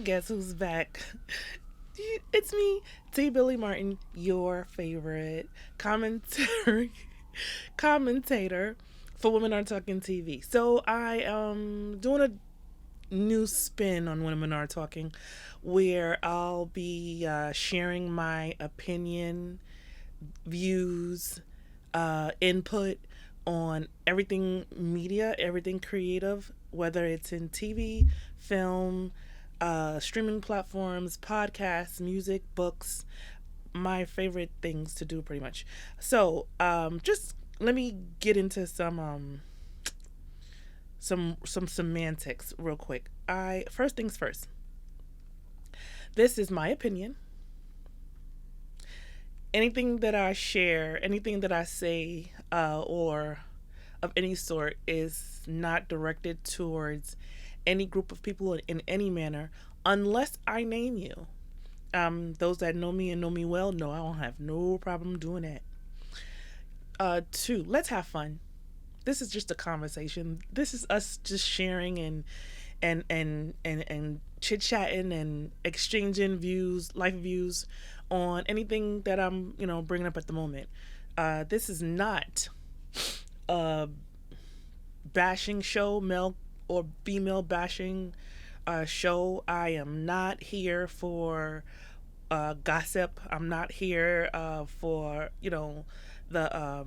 guess who's back? It's me, TBilliMartin, your favorite commentator for Women Are Talking TV. So I am doing a new spin on Women Are Talking, where I'll be sharing my opinion, views, input on everything media, everything creative, whether it's in TV, film, streaming platforms, podcasts, music, books. My favorite things to do, pretty much. So, just let me get into some semantics real quick. I First things first. This is my opinion. Anything that I share, anything that I say, or of any sort, is not directed towards any group of people in any manner, unless I name you. Those that know me and know me well know I don't have no problem doing that. Two, let's have fun. This is just a conversation. This is us just sharing and chit chatting and exchanging views, life views on anything that I'm bringing up at the moment. This is not a bashing show, male or female bashing show. I am not here for gossip. I'm not here for the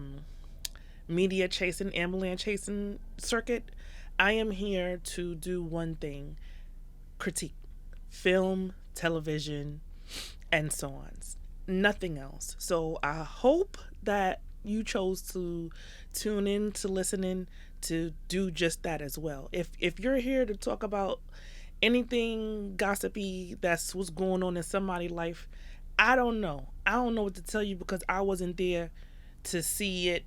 media chasing, ambulance chasing circuit. I am here to do one thing: critique film, television, and so on. Nothing else. So I hope that you chose to tune in, to listen in, to do just that as well. If you're here to talk about anything gossipy that's what's going on in somebody's life, I don't know. I don't know what to tell you because I wasn't there to see it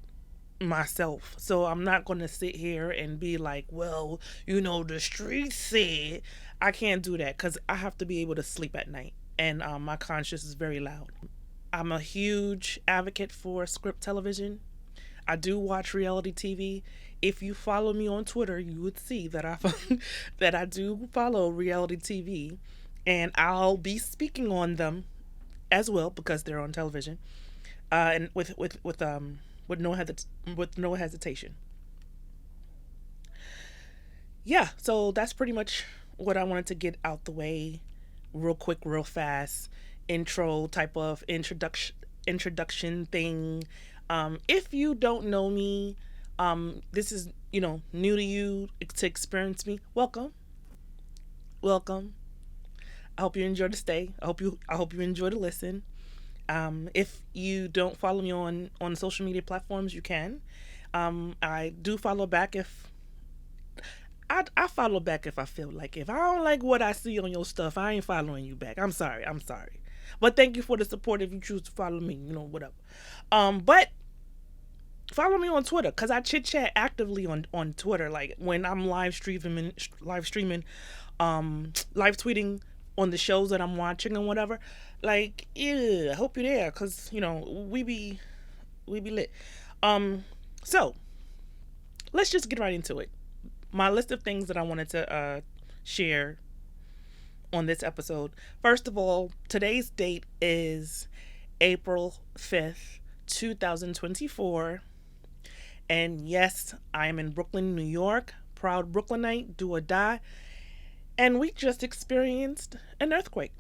myself. So I'm not going to sit here and be like, well, the streets said. I can't do that because I have to be able to sleep at night. And my conscience is very loud. I'm a huge advocate for script television. I do watch reality TV. If you follow me on Twitter, you would see that that I do follow reality TV, and I'll be speaking on them as well because they're on television, and with no hesitation. Yeah, so that's pretty much what I wanted to get out the way, real quick, real fast, intro type of introduction thing. If you don't know me, this is new to you to experience me. Welcome, welcome. I hope you enjoy the stay. I hope you enjoy the listen. If you don't follow me on social media platforms, you can. I do follow back if I follow back if I feel like. If I don't like what I see on your stuff, I ain't following you back. I'm sorry. I'm sorry. But thank you for the support. If you choose to follow me, whatever. But follow me on Twitter because I chit chat actively on Twitter. Like when I'm live tweeting on the shows that I'm watching and whatever. Like, yeah, I hope you're there because we be lit. So let's just get right into it. My list of things that I wanted to share on this episode. First of all, today's date is April 5th, 2024. And yes, I am in Brooklyn, New York. Proud Brooklynite, do or die. And we just experienced an earthquake.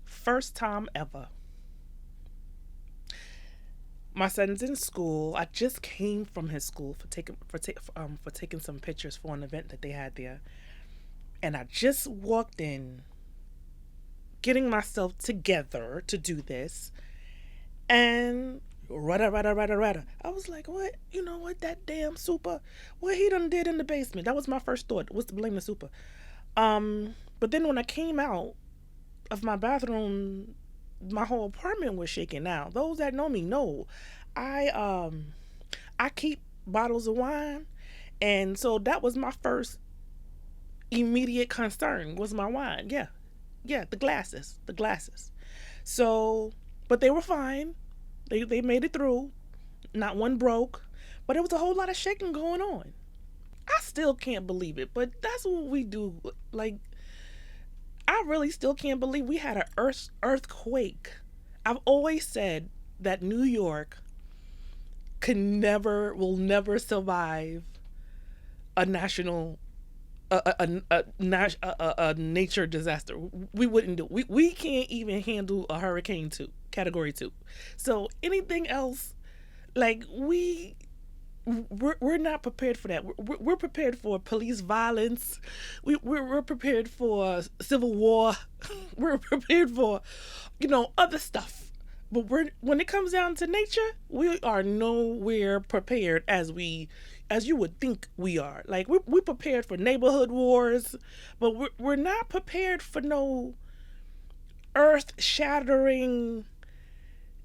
First time ever. My son's in school. I just came from his school for taking some pictures for an event that they had there. And I just walked in getting myself together to do this. And rada. I was like, what? You know what? That damn super. What he done did in the basement. That was my first thought, was to blame the super. But then when I came out of my bathroom, my whole apartment was shaking out. Those that know me know I keep bottles of wine, and so that was my first immediate concern was my wine. Yeah, the glasses. So, but they were fine. They made it through. Not one broke, but there was a whole lot of shaking going on. I still can't believe it, but that's what we do. Like, I really still can't believe we had an earthquake. I've always said that New York will never survive a national a nature disaster. We wouldn't do. We can't even handle a hurricane 2, category 2. So anything else, like we're not prepared for that. We're prepared for police violence. We're prepared for civil war. We're prepared for, other stuff. But when it comes down to nature, we are nowhere prepared as you would think we are. Like we're prepared for neighborhood wars, but we're not prepared for no earth shattering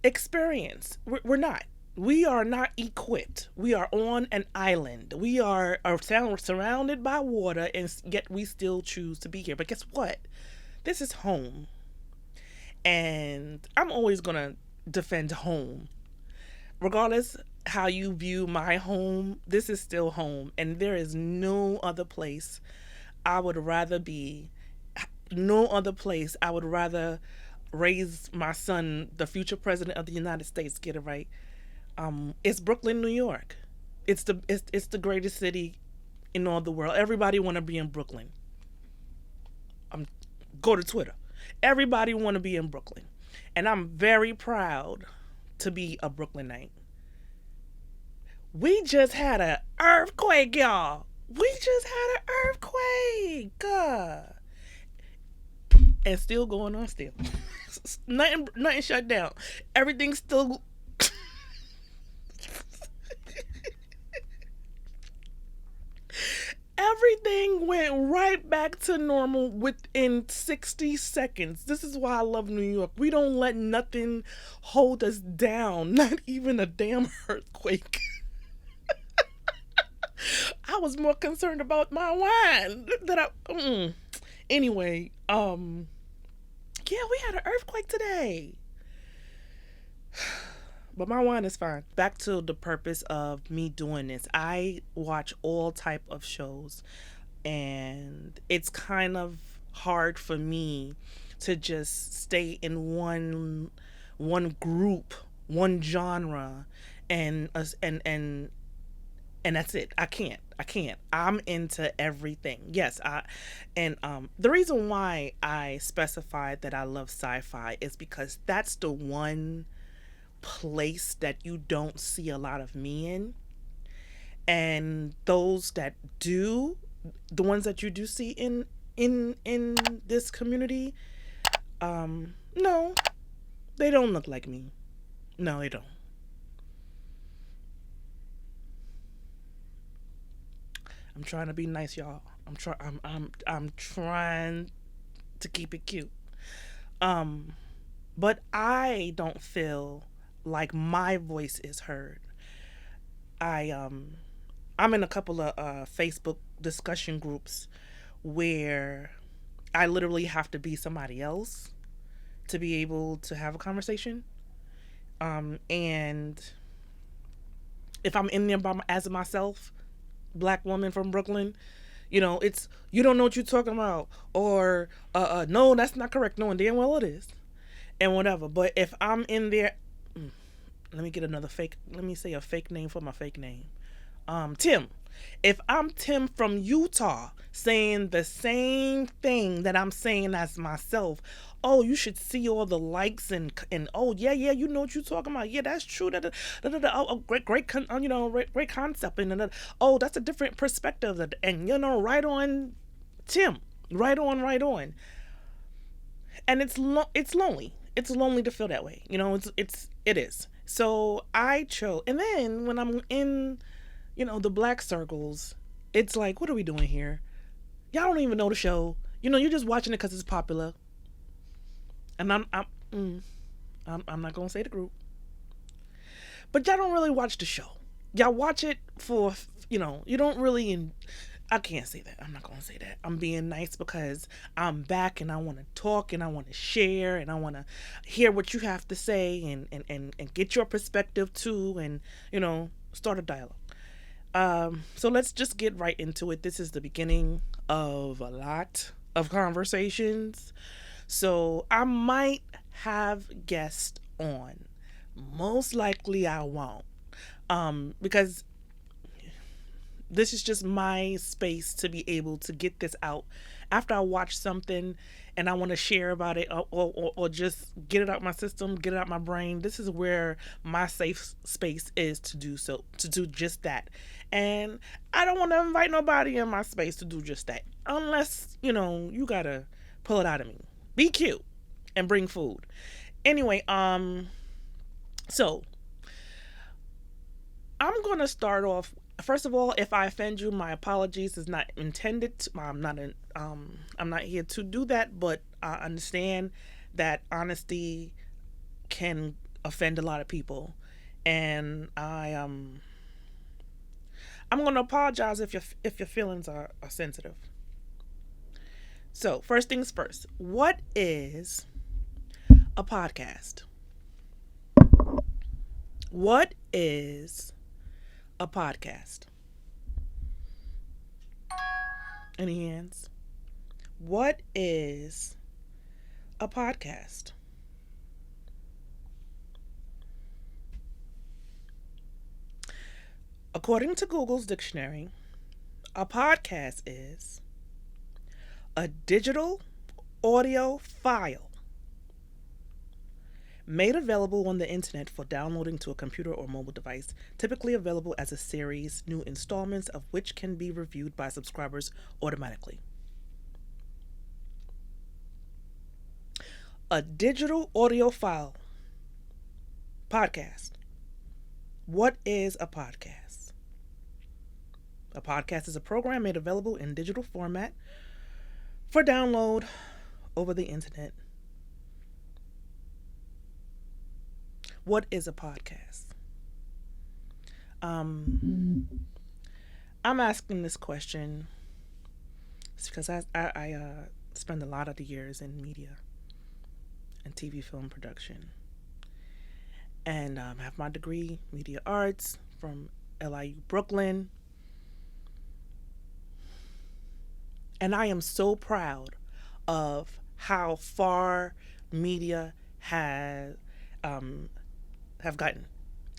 experience. We're not. We are not equipped. We are on an island. We are surrounded by water, and yet we still choose to be here. But guess what? This is home. And I'm always going to defend home. Regardless how you view my home, this is still home. And there is no other place I would rather be. No other place I would rather raise my son, the future president of the United States. Get it right. It's Brooklyn, New York. It's the greatest city in all the world. Everybody want to be in Brooklyn. Go to Twitter. Everybody want to be in Brooklyn. And I'm very proud to be a Brooklynite. We just had an earthquake, y'all. We just had an earthquake. And still going on still. Nothing shut down. Everything's still... Everything went right back to normal within 60 seconds. This is why I love New York. We don't let nothing hold us down, not even a damn earthquake. I was more concerned about my wine Anyway, yeah, we had an earthquake today. But my wine is fine. Back to the purpose of me doing this. I watch all type of shows, and it's kind of hard for me to just stay in one group, one genre, and that's it. I can't. I'm into everything. Yes, the reason why I specified that I love sci-fi is because that's the one place that you don't see a lot of me in, and those that do, the ones that you do see in this community, no, they don't look like me. No, they don't. I'm trying to be nice, y'all. I'm trying to keep it cute. But I don't feel like my voice is heard. I'm in a couple of Facebook discussion groups where I literally have to be somebody else to be able to have a conversation. And if I'm in there as myself, black woman from Brooklyn, it's, you don't know what you're talking about, or no, that's not correct, knowing damn well it is, and whatever. But if I'm in there, let me say a fake name for my fake name. Tim. If I'm Tim from Utah saying the same thing that I'm saying as myself, oh, you should see all the likes and oh yeah, you know what you're talking about. Yeah, that's true. Oh, great concept. And oh, that's a different perspective. And right on, Tim. Right on. And it's lonely. It's lonely to feel that way. It is. So I chose, and then when I'm in, the black circles, it's like, what are we doing here? Y'all don't even know the show. You're just watching it because it's popular. And I'm not gonna say the group, but y'all don't really watch the show. Y'all watch it for, you don't really. I can't say that. I'm not gonna say that. I'm being nice because I'm back and I want to talk and I want to share and I want to hear what you have to say and get your perspective too, and start a dialogue. So let's just get right into it. This is the beginning of a lot of conversations. So I might have guests on. Most likely I won't. Because this is just my space to be able to get this out after I watch something and I want to share about it, or just get it out my system, get it out my brain. This is where my safe space is to do so, to do just that. And I don't want to invite nobody in my space to do just that unless, you got to pull it out of me. Be cute and bring food. Anyway, so I'm going to start off. First of all, if I offend you, my apologies. Is not intended to, I'm not here to do that, but I understand that honesty can offend a lot of people, and I'm going to apologize if your feelings are sensitive. So, first things first. What is a podcast? What is a podcast? Any hands? What is a podcast? According to Google's dictionary, a podcast is a digital audio file made available on the internet for downloading to a computer or mobile device, typically available as a series, new installments of which can be reviewed by subscribers automatically. A digital audio file. Podcast. What is a podcast? A podcast is a program made available in digital format for download over the internet. What is a podcast? I'm asking this question because I spend a lot of the years in media and TV film production, and have my degree media arts from LIU Brooklyn, and I am so proud of how far media has have gotten.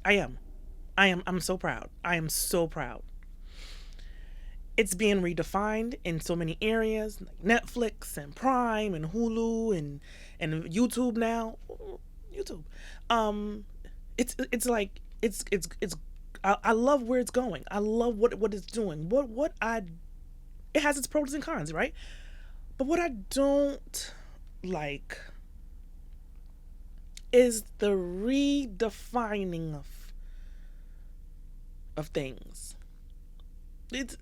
I'm so proud. I am so proud. It's being redefined in so many areas, like Netflix and Prime and Hulu and YouTube now. YouTube. It's like it's I love where it's going. I love what it's doing. It has its pros and cons, right? But what I don't like is the redefining of things. It's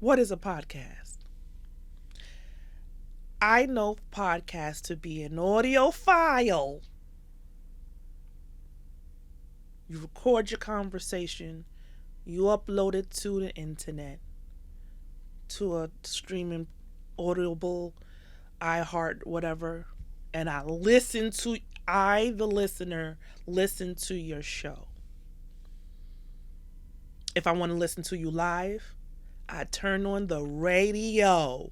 what is a podcast? I know podcast to be an audio file. You record your conversation, you upload it to the internet, to a streaming Audible, iHeart, whatever, and I the listener, listen to your show. If I want to listen to you live, I turn on the radio.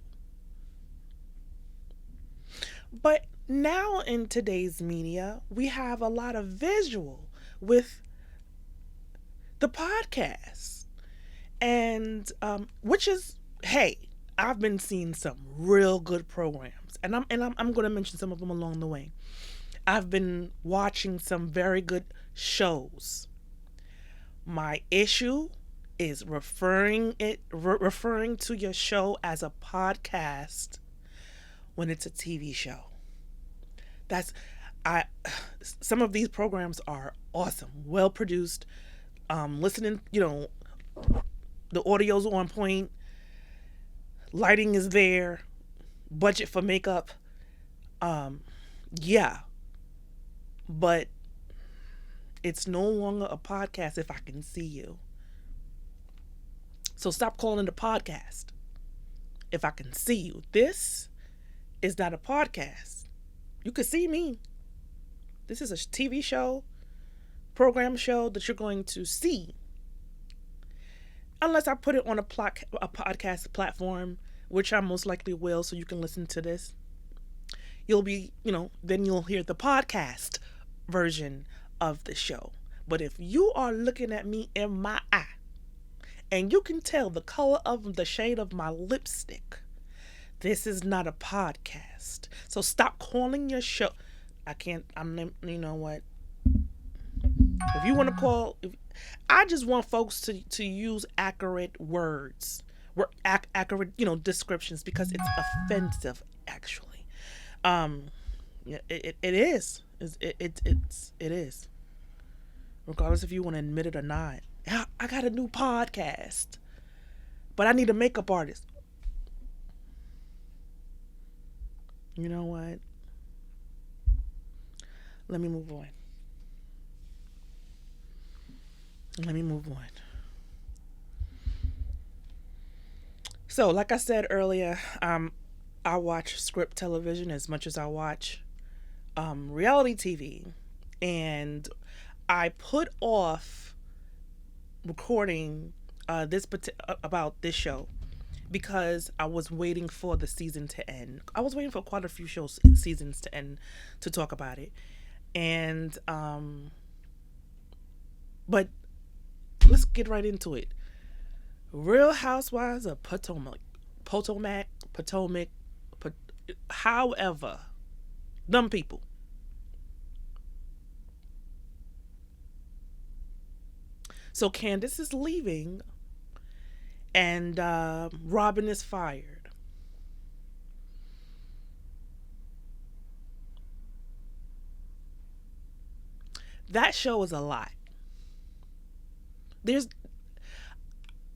But now in today's media, we have a lot of visual with the podcast, and which is, hey, I've been seeing some real good programs, and I'm going to mention some of them along the way. I've been watching some very good shows. My issue is referring to your show as a podcast when it's a TV show. Some of these programs are awesome, well produced. Listening, the audio's on point. Lighting is there, budget for makeup. Yeah. But it's no longer a podcast if I can see you. So stop calling it a podcast if I can see you. This is not a podcast. You can see me. This is a TV show, program show that you're going to see. unless I put it on a podcast platform, which I most likely will, so you can listen to this. You'll be, then you'll hear the podcast version of the show. But if you are looking at me in my eye, and you can tell the color of the shade of my lipstick, this is not a podcast. So stop calling your show. You know what? If you want to I just want folks to use accurate words, accurate, descriptions, because it's offensive, actually. Yeah, it is. It is. Regardless if you want to admit it or not. I got a new podcast, but I need a makeup artist. You know what? Let me move on. So, like I said earlier, I watch script television as much as I watch reality TV, and I put off recording about this show because I was waiting for the season to end. I was waiting for quite a few seasons to end to talk about it, and but let's get right into it. Real Housewives of Potomac, however, them people. So Candace is leaving, and Robin is fired. That show is a lot.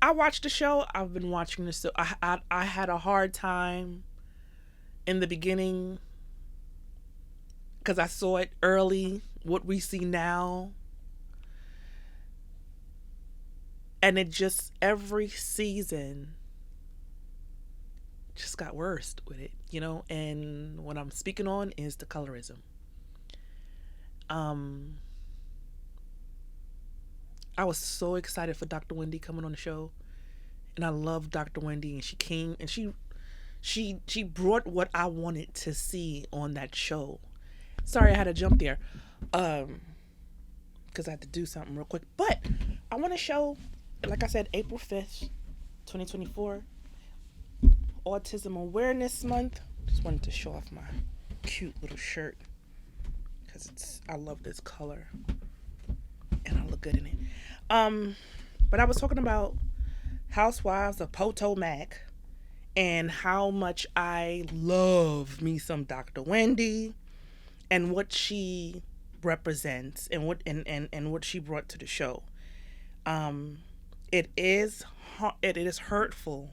I watched the show. I've been watching this. So I had a hard time in the beginning because I saw it early. What we see now. And it just, every season just got worse with it, and what I'm speaking on is the colorism. I was so excited for Dr. Wendy coming on the show, and I love Dr. Wendy, and she came and she brought what I wanted to see on that show. Sorry, I had to jump there, because I had to do something real quick, but I want to show. Like I said, April 5th, 2024, Autism Awareness Month. Just wanted to show off my cute little shirt because I love this color and I look good in it. But I was talking about Housewives of Potomac and how much I love me some Dr. Wendy and what she represents and what she brought to the show. It is hurtful.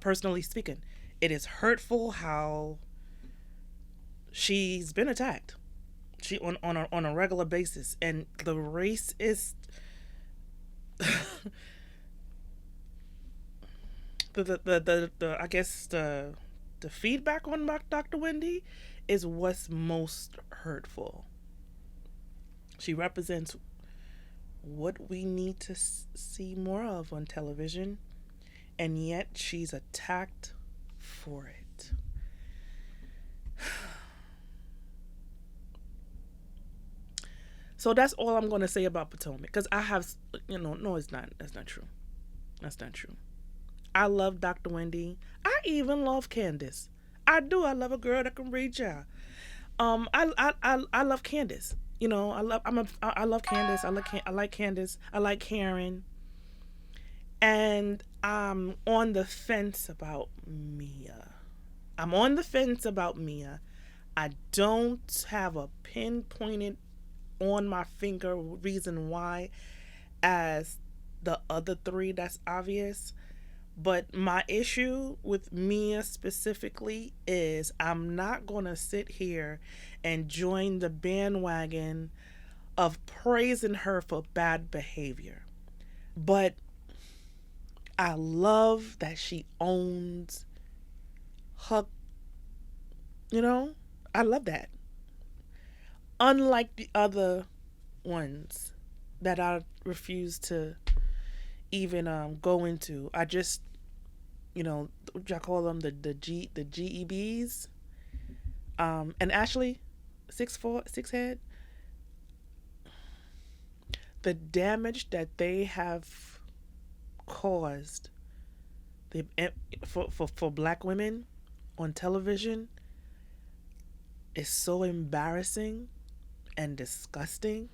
Personally speaking, it is hurtful how she's been attacked. She on a regular basis, and the race is the I guess the feedback on Dr. Wendy is what's most hurtful. She represents what we need to see more of on television, and yet she's attacked for it. So that's all I'm going to say about Potomac, because I have, no, it's not. That's not true. That's not true. I love Dr. Wendy. I even love Candace. I do. I love a girl that can read y'all. I love Candace. I love Candace. I like Candace. I like Karen. And I'm on the fence about Mia. I don't have a pinpointed on my finger reason why as the other three that's obvious. But my issue with Mia specifically is I'm not going to sit here and join the bandwagon of praising her for bad behavior. But I love that she owns her, I love that. Unlike the other ones that I refuse to even go into. I just, what y'all call them, the GEBs. And Ashley, 6'4", head, the damage that they have caused the for black women on television is so embarrassing and disgusting.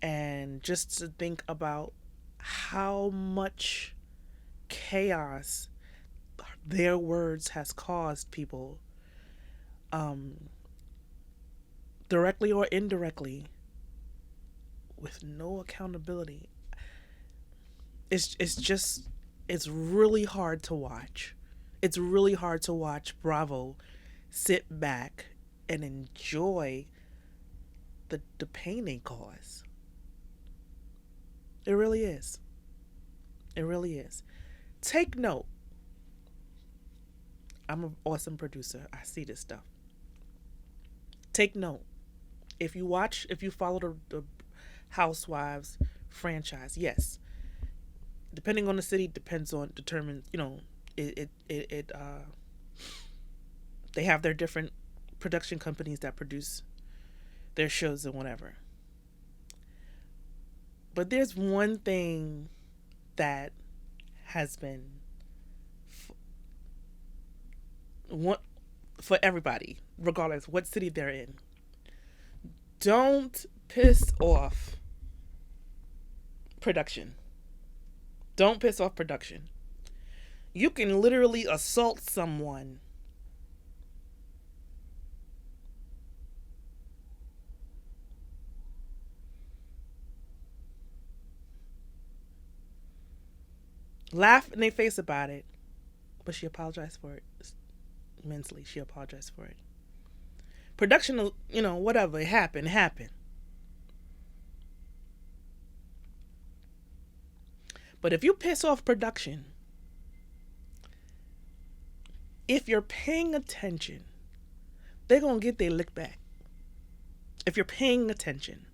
And just to think about how much chaos their words has caused people, directly or indirectly, with no accountability. It's really hard to watch. It's really hard to watch Bravo sit back and enjoy the pain they cause. It really is. It really is. Take note. I'm an awesome producer. I see this stuff. Take note. If you follow the Housewives franchise, yes. Depending on the city, determines, they have their different production companies that produce their shows and whatever. But there's one thing that has been for everybody, regardless what city they're in. Don't piss off production. Don't piss off production. You can literally assault someone laugh in their face about it, but she apologized for it immensely. She apologized for it. Production, whatever, it happened. But if you piss off production, if you're paying attention, they're going to get their lick back. If you're paying attention.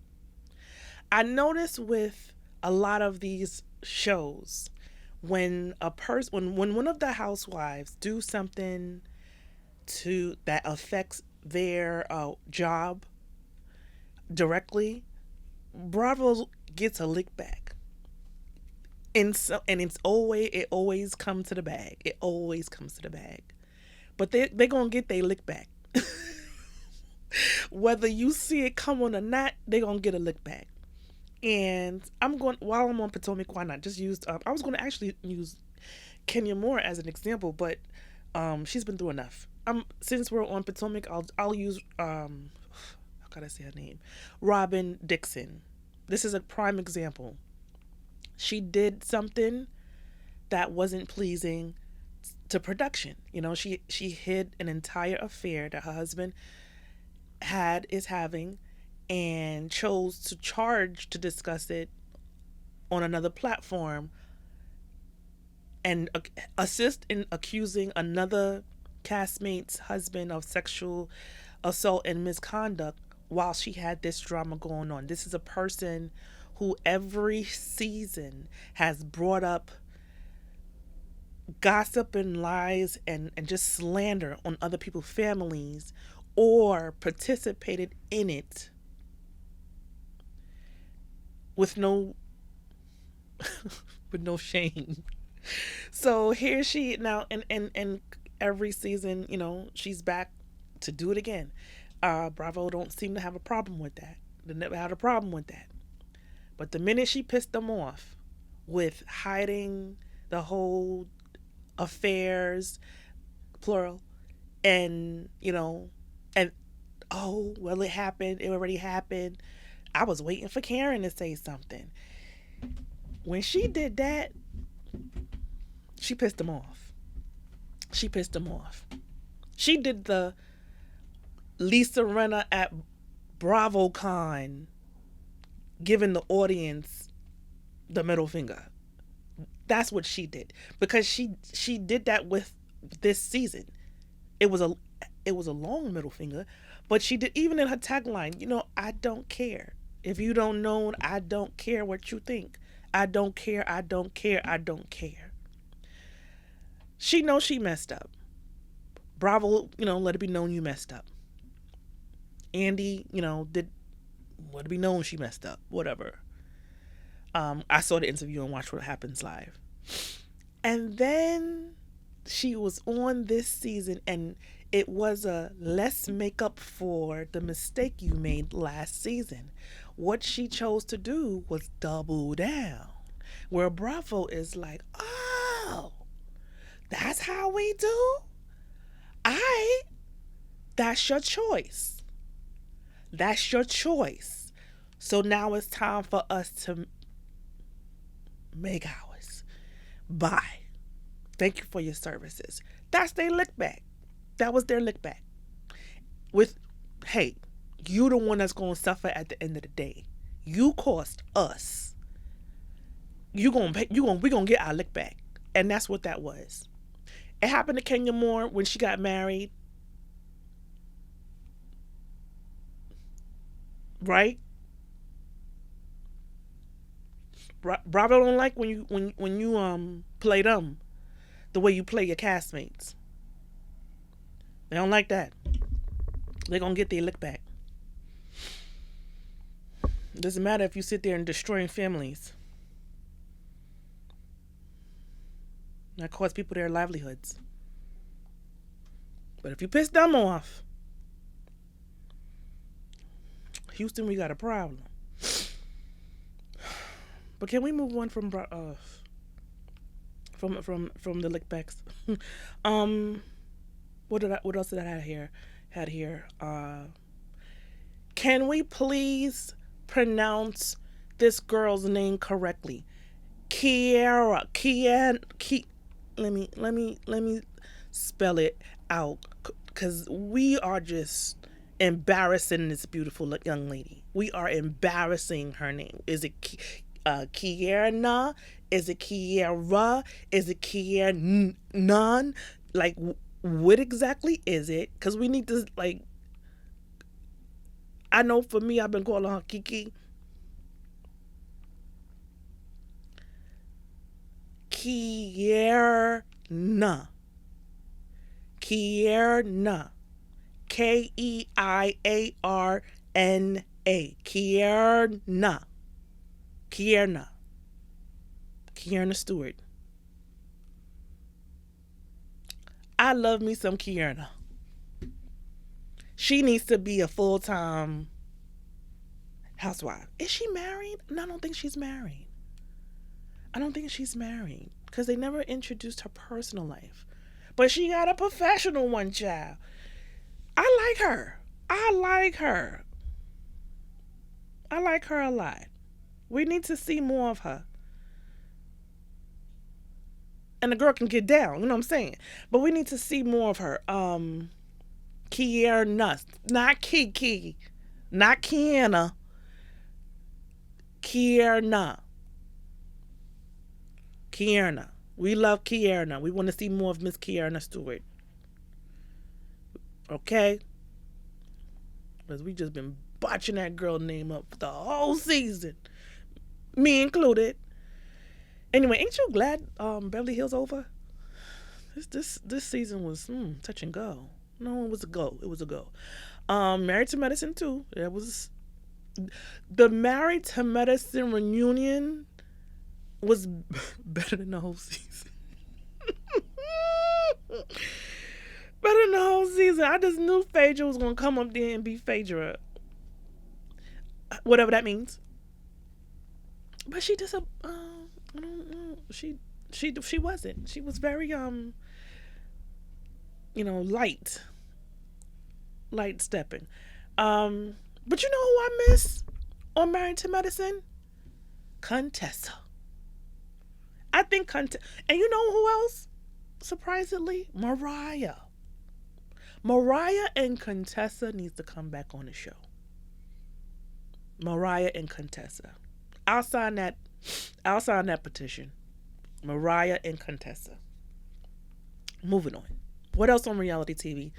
I notice with a lot of these shows, when when one of the housewives do something that affects their job directly, Bravo gets a lick back. And it always comes to the bag. It always comes to the bag. But they're going to get their lick back. Whether you see it coming or not, they're going to get a lick back. And while I'm on Potomac, why not? Just I was going to actually use Kenya Moore as an example, but she's been through enough. Since we're on Potomac, I'll use, how can I say her name? Robin Dixon. This is a prime example. She did something that wasn't pleasing to production. She hid an entire affair that her husband is having, and chose to charge to discuss it on another platform and assist in accusing another castmate's husband of sexual assault and misconduct while she had this drama going on. This is a person who every season has brought up gossip and lies and just slander on other people's families or participated in it with no shame. So here she now and every season, she's back to do it again. Bravo don't seem to have a problem with that. They never had a problem with that. But the minute she pissed them off with hiding the whole affairs, plural, and oh, well, it already happened. I was waiting for Karen to say something. When she did that, she pissed them off. She did the Lisa Rinna at BravoCon, giving the audience the middle finger. That's what she did, because she did that with this season. It was a long middle finger, but she did, even in her tagline, I don't care. If you don't know, I don't care what you think. I don't care. I don't care. I don't care. She knows she messed up. Bravo, let it be known you messed up. Andy, did let it be known she messed up. Whatever. I saw the interview and watched What Happens Live. And then she was on this season, and it was a let's make up for the mistake you made last season. What she chose to do was double down. Where Bravo is like, oh, that's how we do? That's your choice. That's your choice. So now it's time for us to make ours. Bye. Thank you for your services. That's their lick back. That was their lick back. With, hey, you the one that's going to suffer at the end of the day. You cost us. We're going to get our lick back. And that's what that was. It happened to Kenya Moore when she got married. Right? Bravo don't like when you play them the way you play your castmates. They don't like that. They're going to get their lick back. It doesn't matter if you sit there and destroying families. That costs people their livelihoods. But if you piss them off, Houston, we got a problem. But can we move on from the lickbacks? What else did I have here? Can we please pronounce this girl's name correctly? Let me spell it out, because we are just embarrassing this beautiful young lady. We are embarrassing her name. Is it Kierna? Is it Kiera? Is it Kiernan? Like, what exactly is it? Because we need to, like, I know for me, I've been calling her Kiki. Kierna. Kierna. Keiarna. Kierna. Kierna Stewart. I love me some Kierna. She needs to be a full-time housewife. Is she married? No, I don't think she's married. Because they never introduced her personal life. But she got a professional one, child. I like her a lot. We need to see more of her. And the girl can get down, you know what I'm saying? But we need to see more of her. Kierna. Not Kiki. Not Kiana. Kierna. We love Kierna. We want to see more of Miss Kierna Stewart. Okay? Because we just been botching that girl name up the whole season. Me included. Anyway, ain't you glad Beverly Hills over? This season was touch and go. No, it was a go. Married to Medicine too. That was the Married to Medicine reunion was better than the whole season. Better than the whole season. I just knew Phaedra was gonna come up there and be Phaedra, whatever that means. But she just I don't know. She wasn't. She was very light stepping. But you know who I miss on Married to Medicine? Contessa. I think and you know who else? Surprisingly, Mariah and Contessa needs to come back on the show. Mariah and Contessa. I'll sign that petition. Mariah and Contessa. Moving on. What else on reality TV?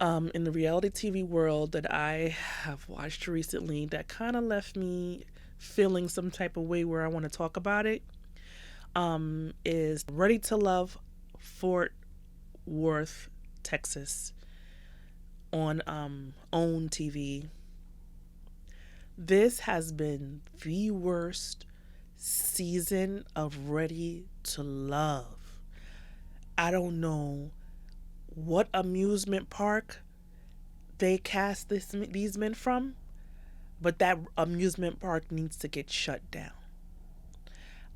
In the reality TV world that I have watched recently that kind of left me feeling some type of way where I want to talk about it, is Ready to Love Fort Worth, Texas, on OWN TV. This has been the worst season of Ready to Love. I don't know what amusement park they cast these men from, but that amusement park needs to get shut down.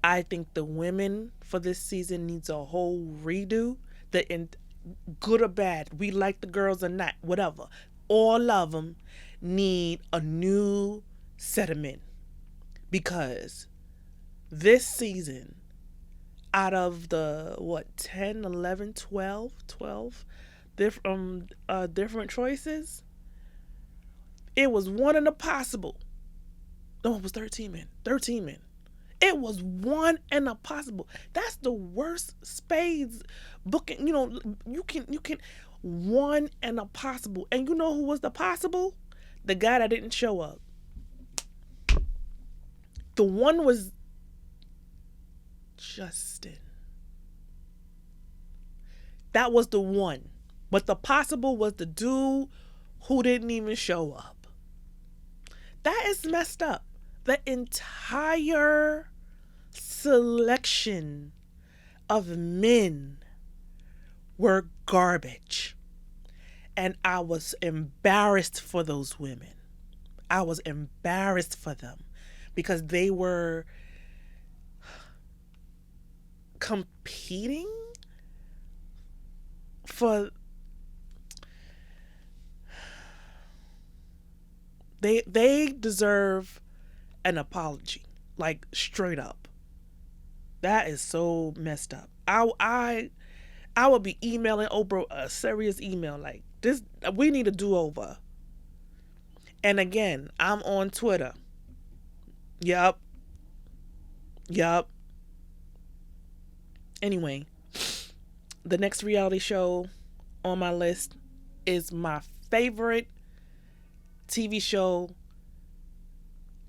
I think the women for this season needs a whole redo. Good or bad, we like the girls or not, whatever. All of them need a new set of men, because this season, out of the 10, 11, 12 different choices, it was one in a possible. No, it was 13 men. It was one in a possible. That's the worst spades booking. You can one in a possible. And you know who was the possible? The guy that didn't show up. The one was Justin. That was the one. But the possible was the dude who didn't even show up. That is messed up. The entire selection of men were garbage. And I was embarrassed for those women. I was embarrassed for them because they were competing for... They deserve an apology, like straight up. That is so messed up. I would be emailing Oprah a serious email like this. We need a do-over. And again, I'm on Twitter. Yup. Anyway, the next reality show on my list is my favorite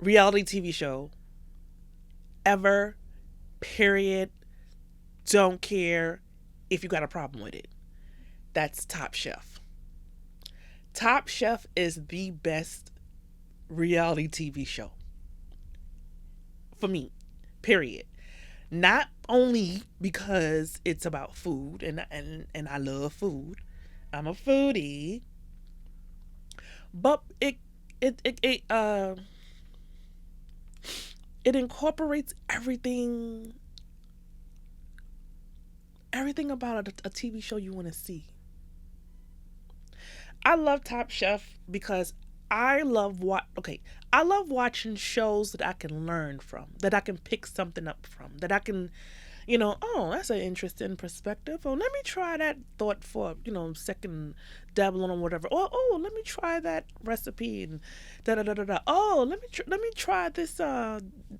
reality TV show ever, period. Don't care if you got a problem with it. That's Top Chef. Top Chef is the best reality TV show for me, period. Not only because it's about food and I love food. I'm a foodie. But it incorporates everything about a TV show you want to see. I love Top Chef because I love watching shows that I can learn from, that I can pick something up from, that I can, oh, that's an interesting perspective. Oh, let me try that thought for, second dabble on or whatever. Oh, let me try that recipe and da. Oh, let me try this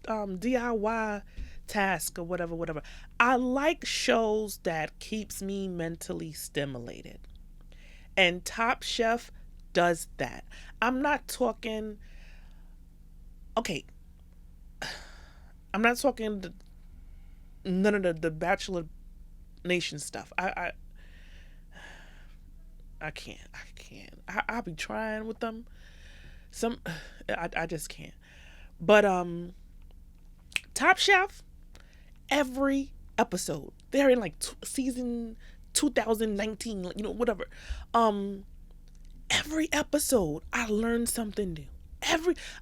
DIY task or whatever. I like shows that keeps me mentally stimulated. And Top Chef does that. I'm not talking none of the Bachelor Nation stuff. I can't. I'll be trying with them. I just can't. But Top Chef, every episode, they're in like season 2019, whatever. Every episode, I learned something new.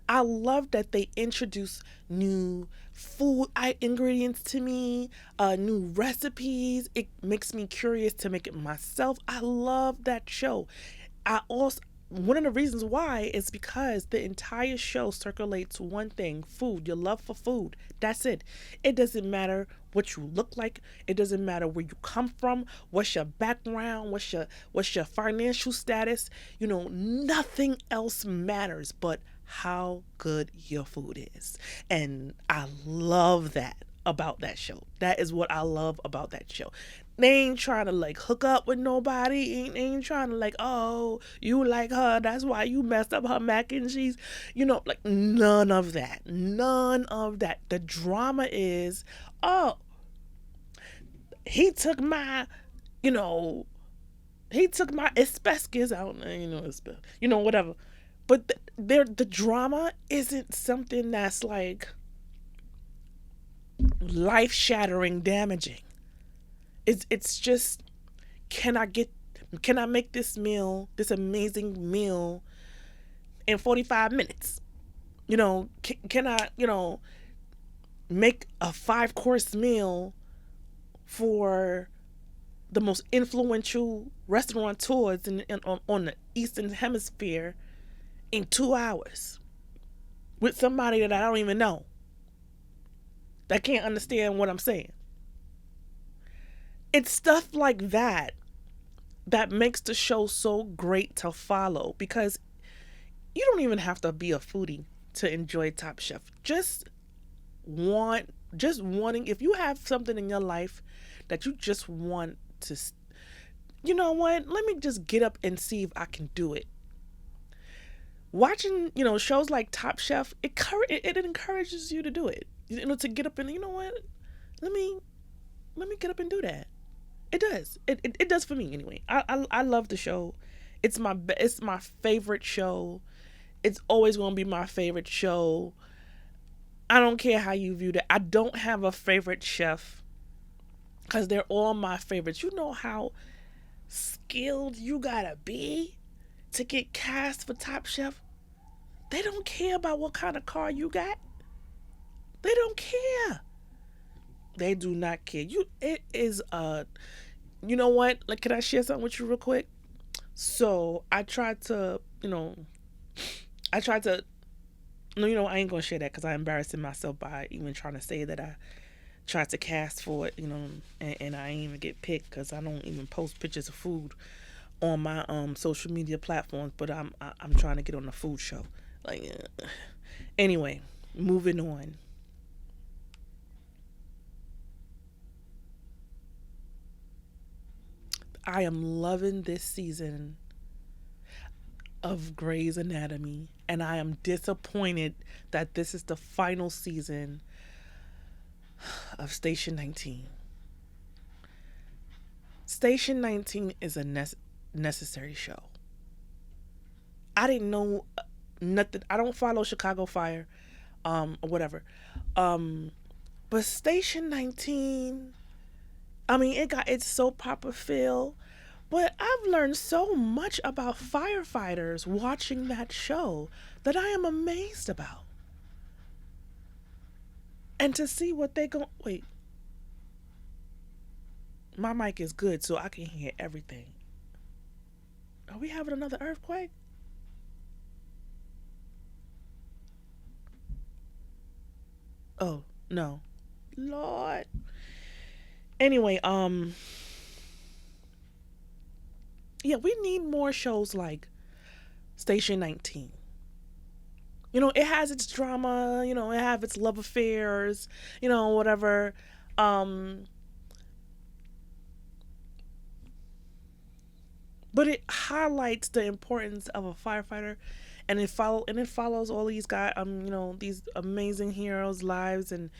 I love that they introduce new food ingredients to me, new recipes. It makes me curious to make it myself. I love that show. One of the reasons why is because the entire show circulates one thing: food, your love for food. That's it. It doesn't matter what you look like. It doesn't matter where you come from, what's your background, what's your financial status. Nothing else matters but how good your food is. And I love that about that show. That is what I love about that show. They ain't trying to like hook up with nobody. Ain't trying to like, oh, you like her, that's why you messed up her mac and cheese. Like none of that. None of that. The drama is, oh, he took my, you know, he took my asbestos out. Whatever. But the drama isn't something that's like life shattering, damaging. It's just, can I make this amazing meal in 45 minutes? Can I, make a 5-course meal for the most influential restaurateurs on the Eastern Hemisphere in 2 hours with somebody that I don't even know, that can't understand what I'm saying. It's stuff like that makes the show so great to follow, because you don't even have to be a foodie to enjoy Top Chef. Just wanting, if you have something in your life that you just want to, you know what, let me just get up and see if I can do it. Watching, shows like Top Chef, it encourages you to do it. To get up and, let me get up and do that. It does. It does for me anyway. I love the show. It's my favorite show. It's always going to be my favorite show. I don't care how you view that. I don't have a favorite chef, because they're all my favorites. You know how skilled you gotta be to get cast for Top Chef? They don't care about what kind of car you got. They don't care. They do not care. It is you know what? Like, can I share something with you real quick? So I tried to, no, I ain't gonna share that because I'm embarrassing myself by even trying to say that I tried to cast for it, and I ain't even get picked because I don't even post pictures of food on my social media platforms. But I'm trying to get on the food show. Anyway, moving on. I am loving this season of Grey's Anatomy, and I am disappointed that this is the final season of Station 19. Station 19 is a necessary show. I didn't know nothing. I don't follow Chicago Fire, or whatever. But Station 19, it got its soap opera feel, but I've learned so much about firefighters watching that show that I am amazed about. And to see what they go, wait, my mic is good so I can hear everything. Are we having another earthquake? Oh, no. Lord. Anyway, yeah, we need more shows like Station 19. It has its drama, it has its love affairs, whatever. But it highlights the importance of a firefighter, and it follows all these guys, these amazing heroes' lives, and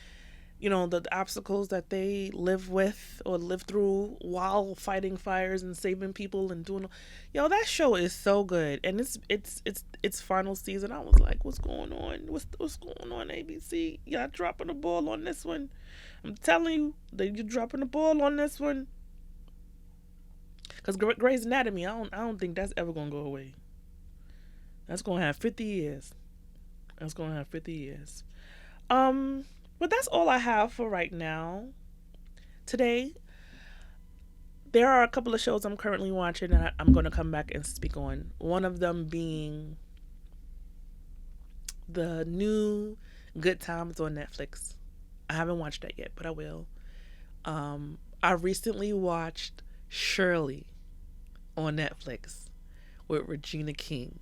the obstacles that they live with or live through while fighting fires and saving people and doing. That show is so good, and it's final season. I was like, what's going on? What's going on, ABC? Y'all dropping the ball on this one. I'm telling you that you're dropping the ball on this one. Because Grey's Anatomy, I don't think that's ever gonna go away. That's gonna have 50 years. But that's all I have for right now. Today, there are a couple of shows I'm currently watching that I'm going to come back and speak on. One of them being the new Good Times on Netflix. I haven't watched that yet, but I will. I recently watched Shirley on Netflix with Regina King,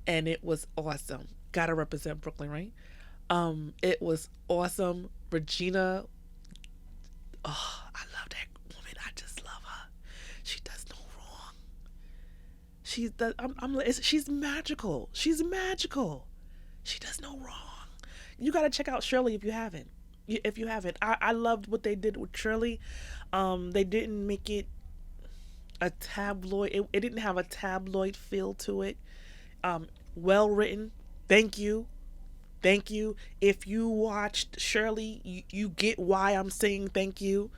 and it was awesome. Gotta represent Brooklyn, right? It was awesome. Regina, oh, I love that woman. I just love her. She does no wrong. She's magical. She's magical. She does no wrong. You got to check out Shirley if you haven't. If you haven't, I loved what they did with Shirley. They didn't make it a tabloid. It didn't have a tabloid feel to it. Well written. Thank you. Thank you. If you watched Shirley, you get why I'm saying thank you.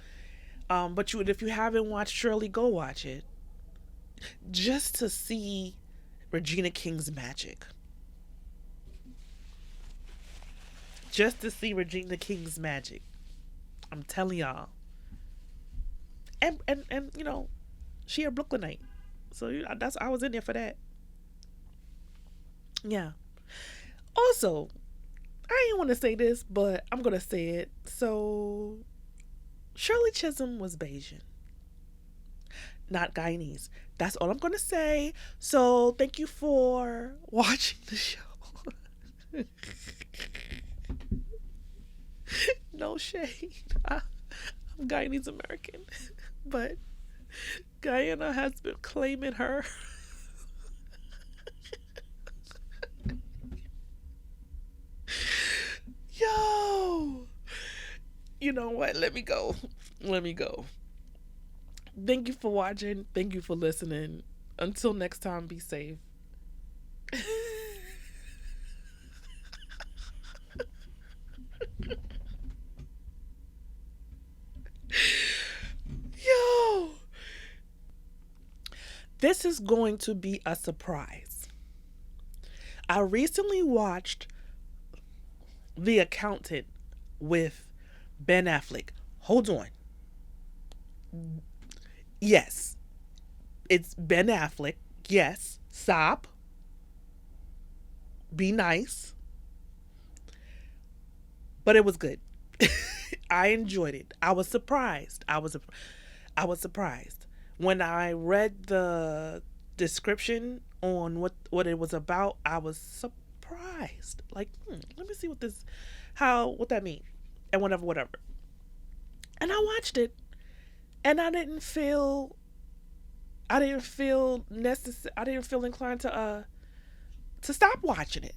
But if you haven't watched Shirley, go watch it. Just to see Regina King's magic. Just to see Regina King's magic. I'm telling y'all. And you know, she a Brooklynite. So I was in there for that. Yeah. Also, I didn't want to say this, but I'm going to say it. So, Shirley Chisholm was Bayesian, not Guyanese. That's all I'm going to say. So, thank you for watching the show. No shade. I'm Guyanese American. But Guyana has been claiming her. Yo, you know what? Let me go. Thank you for watching. Thank you for listening. Until next time, be safe. Yo, this is going to be a surprise. I recently watched The Accountant with Ben Affleck. Hold on. Yes. It's Ben Affleck. Yes. Stop. Be nice. But it was good. I enjoyed it. I was surprised. I was surprised. When I read the description on what it was about, I was surprised. Like, let me see what that means, and whatever. And I watched it, and I didn't feel necessary. I didn't feel inclined to stop watching it.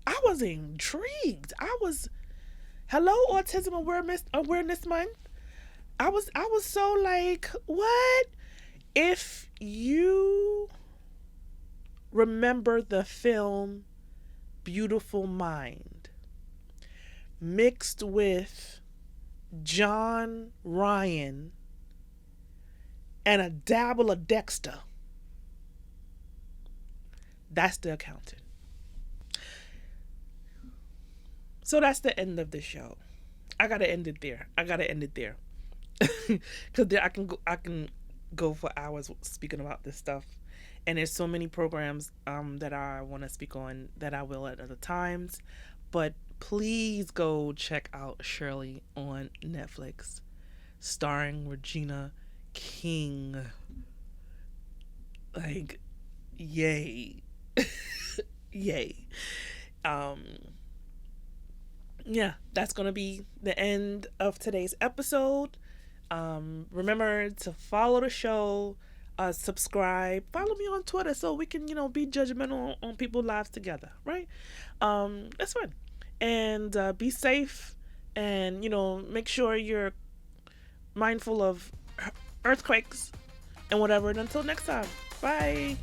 I was intrigued. Hello, Autism Awareness Month. I was so like, what? If you remember the film Beautiful Mind, mixed with John Ryan and a dabble of Dexter, that's The Accountant. So that's the end of the show. I gotta end it there. Because I can go for hours speaking about this stuff, and there's so many programs that I want to speak on that I will at other times. But please go check out Shirley on Netflix, starring Regina King. Like, yay. Yay. Yeah, that's gonna be the end of today's episode. Remember to follow the show, subscribe, follow me on Twitter so we can, be judgmental on people's lives together, right? That's fun. And be safe, and make sure you're mindful of earthquakes and whatever. And until next time, bye.